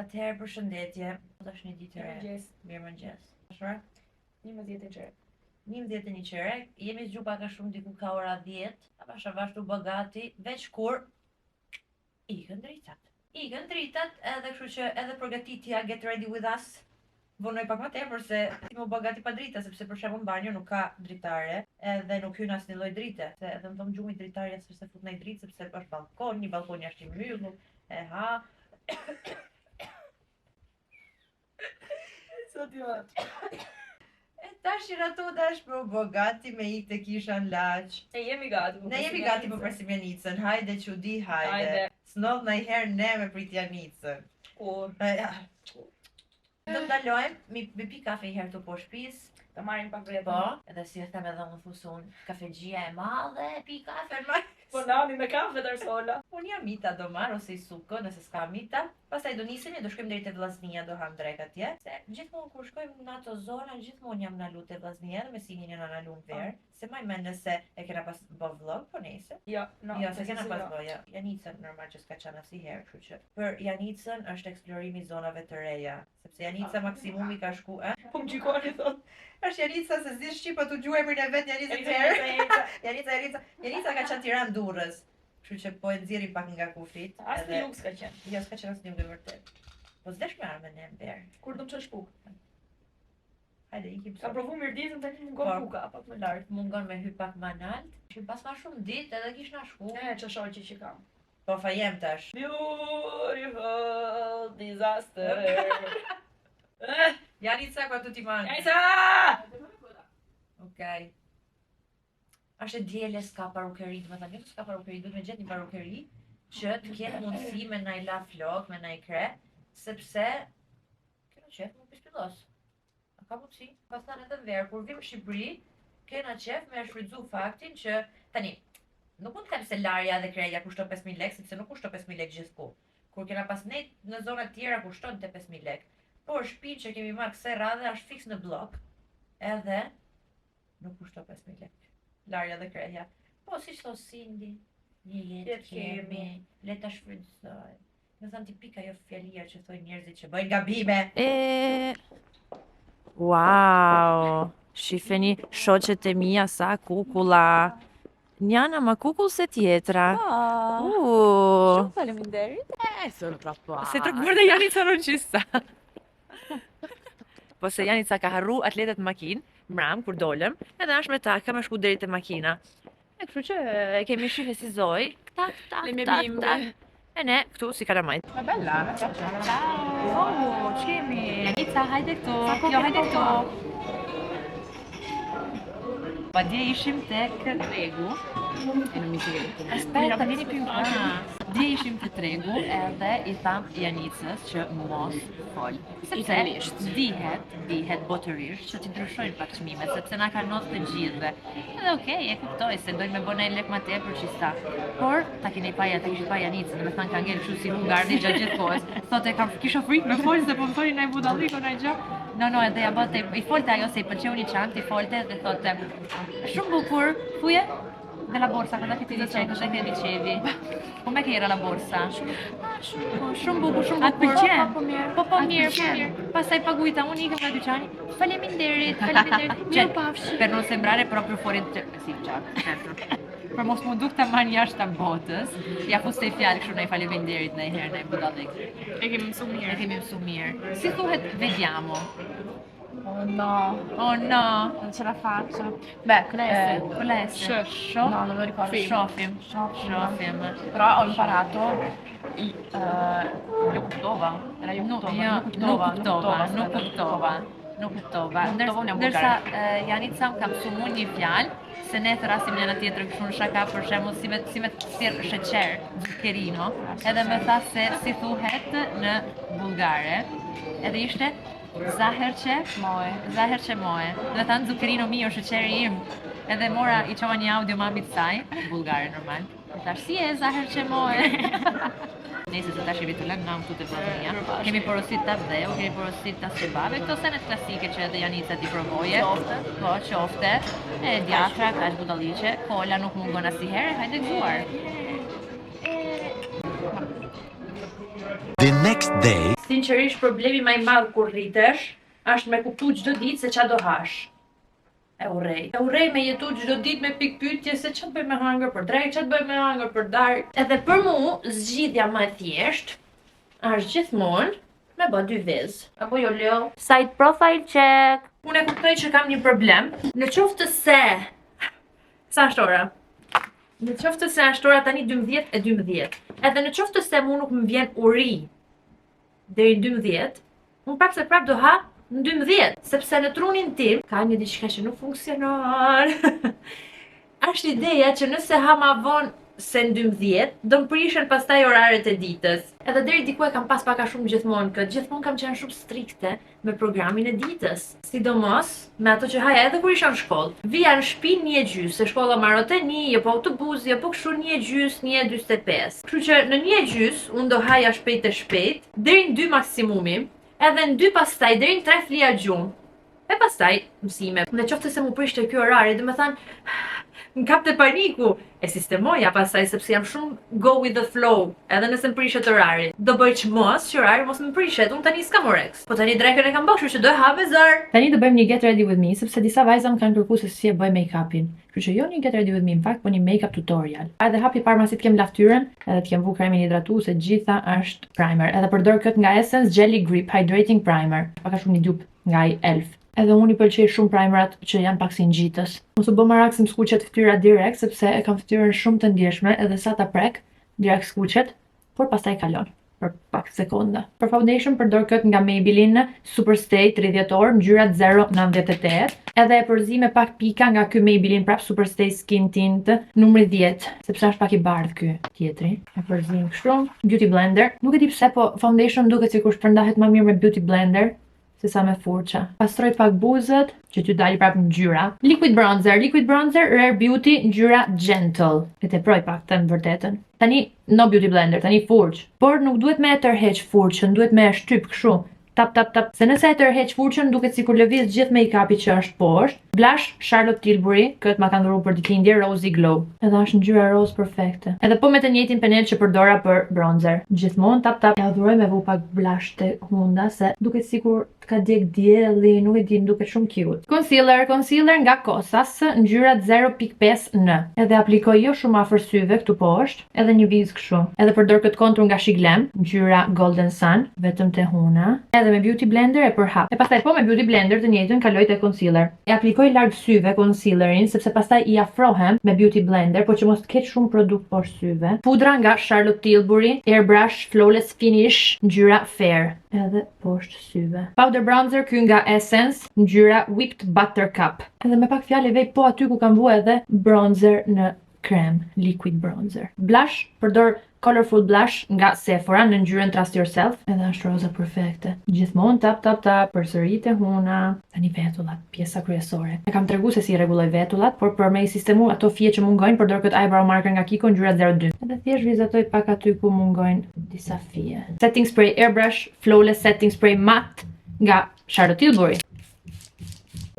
Atëherë përshëndetje. Tash një ditë e re. Mirëmëngjes. Çfarë? 11 qerek. 11 qerek. Jemi zgju pak a shumë diku ka ora 10. Pasha vazhdu bagati, veç kur ikën dritat. Ikën dritat, edhe kështu që edhe përgatitja Get Ready With Us vonoj pak më tepër se ti më bagati pa drita, sepse për shembull banjo nuk ka dritare, edhe nuk hyn asnjë lloj drite, se edhe më thon gjumi dritarja se fut në dritë sepse është balkon, një balkon jashtë i mbyllur, e ha. Sot jo. Tash për bogati me ikë te kisha në laç. Ne jemi gati. Ne jemi gati për presim Janicën. Hajde çudi, hajde. S'ndodh ndonjëherë ne me prit Janicën. Kur? Do të ndalojmë, mi pi kafe i herë të po shtëpis. Ta marrim pak vetë. Po, edhe si e them edhe unë thusun, kafegjia e madhe, pi kafe më. Po nami me kafe Darsola. Unë jam mita do marr ose i suko, nëse s'ka mita. Pastaj do nisemi, do shkojmë deri te Vllaznia, do ham drek atje. Se gjithmonë kur shkojmë në ato zona, gjithmonë jam nalu te Vllaznia, edhe me sinin jam nalu në ver. Se më mend nëse e kena pas bë vlog, po nëse. Jo, Jo, se kena pas bë, ja. Janicën normal që s'ka qenë asnjëherë, kështu që për Janicën është eksplorimi i zonave të reja, sepse Janica maksimumi ka shku, Po më gjykoni thot. Është Janica se s'di shqip, po tu gjuaj emrin e vet Janica të herë. Janica ka qenë Tiranë Durrës. Kështu që po e nxjerrim pak nga kufit. Asnjë nuk s'ka qenë. Jo, s'ka qenë asnjë në vërtet. Po s'desh me armën e mber. Kur do të çosh puk? Hajde ikim. Ka provu mirdizën tani mungon puka pak më lart. Mungon me hy pak më lart. Që pas ma shumë ditë edhe kish na shku. Çoshoqi që kam. Po fajem tash. Beautiful disaster. Janica ku ti man. Janica! Okej. Është diele s'ka parukeri, do të thënë, s'ka parukeri, duhet me gjetë një parukeri që të ketë mundësi me ndaj la flok, me ndaj kre, sepse kena qef më pispillos. A ka mundësi? Pastaj edhe verë, kur vim në Shqipëri, kena qef me shfrytzu faktin që tani nuk mund të them se larja dhe kreja kushton 5000 lekë, sepse nuk kushton 5000 lekë gjithku. Kur kena pas ne në zona të tjera kushton te 5000 lekë. Por shtëpinë që kemi marrë kësaj radhe është fiks në blok, edhe nuk kushton 5000 lekë. Larja dhe kreja. Po si thos Cindy, një jetë kemi, le ta shfrytësoj. Më thënë tipik ajo fjalia që thojnë njerëzit që bëjnë gabime. Wow, shifeni shoqet e mia sa kukulla. Njana ma kukull se tjetra. Shumë faleminderit. Sono troppo. Se të guarda Janica non ci sta. Po se Janica ka harru atletet makinë, mram kur dolëm, edhe është me ta ka më shku deri te makina. E kështu që e kemi shihe si zoj, tak. E ne këtu si kalamajt. Ma bella. Ciao. Oh, ç'kemi? Janica, hajde këtu. Jo, hajde këtu. Pa dje ishim tek tregu. Aspetta, vieni più in qua. Dje ishim te tregu edhe i tham Janicës që mos fol. Sepse dihet botërisht që t'i ndryshojnë pak çmimet, sepse na kanë ndonë të gjithëve. Edhe okej, e kuptoj se dojnë me bënë lek më tepër që sta. Por ta keni pa Janicën, do të thënë ka ngel kështu si hungardi gjatë gjithë kohës. Thotë kisha frikë me fol se po më thonin ai budalliko na gjë. No, edhe ja bote, i folte ajo se i pëlqeu një çantë, i folte dhe thotë shumë bukur, fuje della borsa, cosa che ti dicevi? Com'è che era la borsa? Shumë bukur, shumë bukur. Po mirë. Pastaj paguajta unë ikëm nga dyqani. Faleminderit. Per non sembrare proprio fuori sì, certo. Për mos mu duk të marrë jashtë të botës, ja fuste i fjallë kështu në i faleminderit në i herë në i budallik. E kemi mësu mirë. Si thuhet vediamo? Oh no. Non ce la faccio. Beh, con la S. No, non lo ricordo. Shofim. Però ho imparato Nuk kuptova. Ndërsa Janica më ka mësu mu një fjalë, se ne thrasim njëna tjetër kështu në shaka, për shembull si me thirr sheqer, zuccherino, edhe më tha se si thuhet në bullgare. Edhe ishte Zaherçe moje. Dhe thanë zuccherino mio, sheqeri im. Edhe mora i çova një audio mamit saj, bullgare normal. Thash si e Zaherçe moje. Nëse të tash i vetullën nga këtu te Vllaznia. Kemi porosit ta vdheu, kemi porosit ta sebave, këto senet klasike që edhe Janica ti provoje. Po, qofte. E djatra, kaq budalliqe, kola nuk mungon asnjëherë, hajde gëzuar. The next day. Sinqerisht problemi më i madh kur rritesh është me kuptu çdo ditë se ç'a do hash. E urrej me jetu çdo ditë me pikë pyetje se ç'a të bëj me hangër për drekë, ç'a të bëj me hangër për darkë. Edhe për mu, zgjidhja më e thjeshtë është gjithmonë me bë 2 vizë. Apo jo Leo? Site profile check. Unë e kuptoj që kam një problem. Në qoftë se sa është ora? Në qoftë se është ora tani 12:12. Edhe në qoftë se mu nuk më vjen uri deri në 12, unë prapë se prapë do ha në 12, sepse në trunin tim ka një diçka që nuk funksionon. Është ideja që nëse ha ma vonë se në 12, do më prishen pastaj oraret e ditës. Edhe deri diku e kam pas paka shumë gjithmonë këtë, gjithmonë kam qenë shumë strikte me programin e ditës. Sidomos me ato që haja edhe kur isha në shkollë. Vija në shtëpi 1:30, se shkolla mbaronte 1, jo po autobusi, jo po kështu 1:30, 1:45. Kështu që në 1:30 unë do haja shpejt e shpejt, deri në 2 maksimumi, edhe në 2 pastaj deri në 3 flija gjumë. E pastaj mësime. Në qoftë se mu prishte ky orari, do me thanë, më kapte paniku. E sistemoja pastaj sepse jam shumë go with the flow. Edhe nëse më prishet orari, do bëj çmos që orari mos më prishet. Unë tani s'kam oreks. Po tani drekën e kam bërë, kështu që do e ha me zor. Tani do bëjmë një get ready with me, sepse disa vajza më kanë kërkuar se si e bëj make-upin. Kështu që jo një get ready with me, në fakt, po një make-up tutorial. Edhe hapi parë masi të kem lavtyrën, edhe të kem vu kremin hidratues, gjitha është primer. Edhe përdor këtë nga Essence Jelly Grip Hydrating Primer. Paka shumë një dup nga i Elf. Edhe unë i pëlqej shumë primerat që janë pak si ngjitës. Mos u bë marak se më skuqet fytyra direkt, sepse e kam fytyrën shumë të ndjeshme, edhe sa ta prek, direkt skuqet, por pastaj kalon për pak sekonda. Për foundation përdor këtë nga Maybelline Superstay 30 orë, ngjyra 098, edhe e përzi me pak pika nga ky Maybelline prap Superstay Skin Tint numri 10, sepse është pak i bardh ky tjetri. E përzim kështu. Beauty blender. Nuk e di pse, po foundation duket sikur shpërndahet më mirë me beauty blender se sa me furça. Pastroj pak buzët, që t'ju dali prapë ngjyra. Liquid bronzer Rare Beauty ngjyra Gentle. E teproj pak të në vërtetën. Tani no beauty blender, tani furç. Por nuk duhet me e tërheq furçën, duhet me e shtyp kështu. Tap tap tap. Se nëse e tërheq furçën duket sikur lëviz gjithë make-upi që është poshtë. Blush Charlotte Tilbury, këtë ma kanë dhëruar për ditëlindje Rosy Glow. Edhe është ngjyra rose perfekte. Edhe po me të njëjtin penel që përdora për bronzer. Gjithmonë tap tap. E adhuroj me vu pak blush të hunda se duket sikur ka djeg dielli, nuk e di, duket shumë cute. Concealer nga Kosas, ngjyra 0.5N. Edhe aplikoj jo shumë afër syve këtu poshtë, edhe një vizë kështu. Edhe përdor këtë kontur nga Shiglem, ngjyra Golden Sun, vetëm te huna. Edhe me beauty blender e përhap. E pastaj po me beauty blender të njëjtën kaloj te concealer. E aplikoj larg syve concealerin, sepse pastaj i afrohem me beauty blender, po që mos të ketë shumë produkt poshtë syve. Pudra nga Charlotte Tilbury, Airbrush Flawless Finish, ngjyra Fair. Edhe poshtë syve. Powder bronzer ky nga Essence, ngjyra Whipped Buttercup. Edhe me pak fjalë vej po aty ku kam vu edhe bronzer në krem, liquid bronzer. Blush, përdor Colorful Blush nga Sephora në ngjyrën Trust Yourself, edhe është roza perfekte. Gjithmonë tap tap tap, përsërit e huna. Tani vetullat, pjesa kryesore. E kam tregu se si rregulloj vetullat, por për me i sistemu ato fije që mungojnë, përdor këtë eyebrow marker nga Kiko ngjyra 02. Edhe thjesht vizatoj pak aty ku mungojnë disa fije. Setting spray Airbrush Flawless Setting Spray Matte nga Charlotte Tilbury.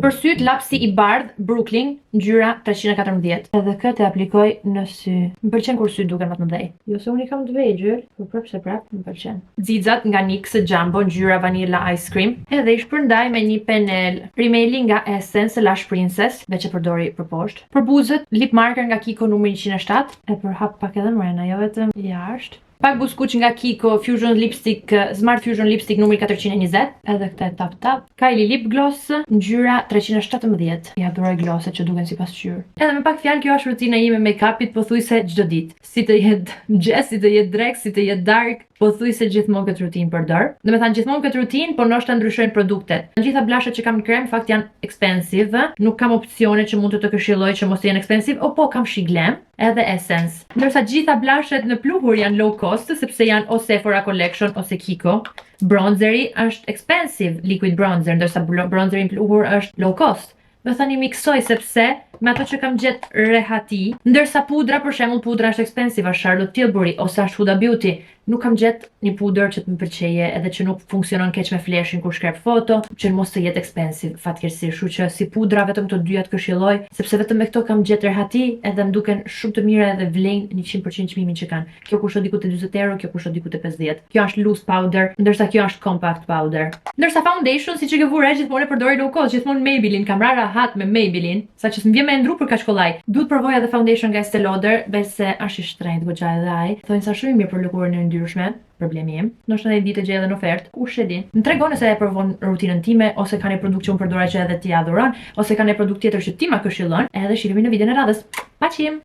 Për syt lapsi i bardh Brooklyn ngjyra 314. Edhe këtë e aplikoj në sy. Më pëlqen kur syt duken më të mëdhej. Jo se unë i kam të vegjël, por prapë se prapë më pëlqen. Xixat nga NYX Jumbo ngjyra Vanilla Ice Cream. Edhe i shpërndaj me një penel Rimmeli nga Essence Lash Princess, veç e përdori për poshtë. Për buzët lip marker nga Kiko numri 107. E përhap pak edhe mrena, jo vetëm jashtë. Pak buskuq nga Kiko Fusion Lipstick, Smart Fusion Lipstick numri 420. Edhe këtë tap tap. Kylie Lip Gloss ngjyra 317. Ja adoroj glosset që duken si pasqyrë. Edhe me pak fjalë kjo është rutina ime me make-upit pothuajse çdo ditë. Si të jetë mëngjes, si të jetë drek, si të jetë dark, pothuajse gjithmonë këtë rutinë përdor. Do të thënë gjithmonë këtë rutinë, por ndoshta ndryshojnë produktet. Të gjitha blushet që kam në krem fakt janë expensive, nuk kam opsione që mund të këshilloj që mos të jenë expensive, po kam Shiglem edhe Essence. Ndërsa gjitha blushet në pluhur janë low cost, sepse janë o Sephora Collection ose Kiko. Bronzeri është expensive liquid bronzer, ndërsa bronzeri në pluhur është low cost. Do thani miksoj sepse me ato që kam gjetë rehati, ndërsa pudra, për shembull, pudra është expensive, Charlotte Tilbury ose është Huda Beauty. Nuk kam gjetë një pudër që të më pëlqeje edhe që nuk funksionon keq me flashin kur shkrep foto, që mos të jetë expensive fatkeqësisht. Kështu që si pudra vetëm këto dyja të këshilloj, sepse vetëm me këto kam gjetë rehati edhe më duken shumë të mira edhe vlejnë 100% çmimin që kanë. Kjo kushton diku te 40 euro, kjo kushton diku te 50. Kjo është loose powder, ndërsa kjo është compact powder. Ndërsa foundation, siç e ke vura, gjithmonë e përdori low cost, gjithmonë Maybelline, kam rara hat me Maybelline, saqë s'm vjen me ndru për kaq kollaj. Duhet provoj edhe foundation nga Estée Lauder, besë është i shtrenjtë goxha edhe ai. Thonë sa shumë mirë për lëkurën e ndryshme. Problemi im, ndoshta një ditë gjej edhe në ofertë, kush e di. Më tregon nëse e provon rutinën time, ose ka një produkt që unë përdora që edhe ti adhuron, ose ka një produkt tjetër që ti ma këshillon, edhe shihemi në videon e radhës. Paqim!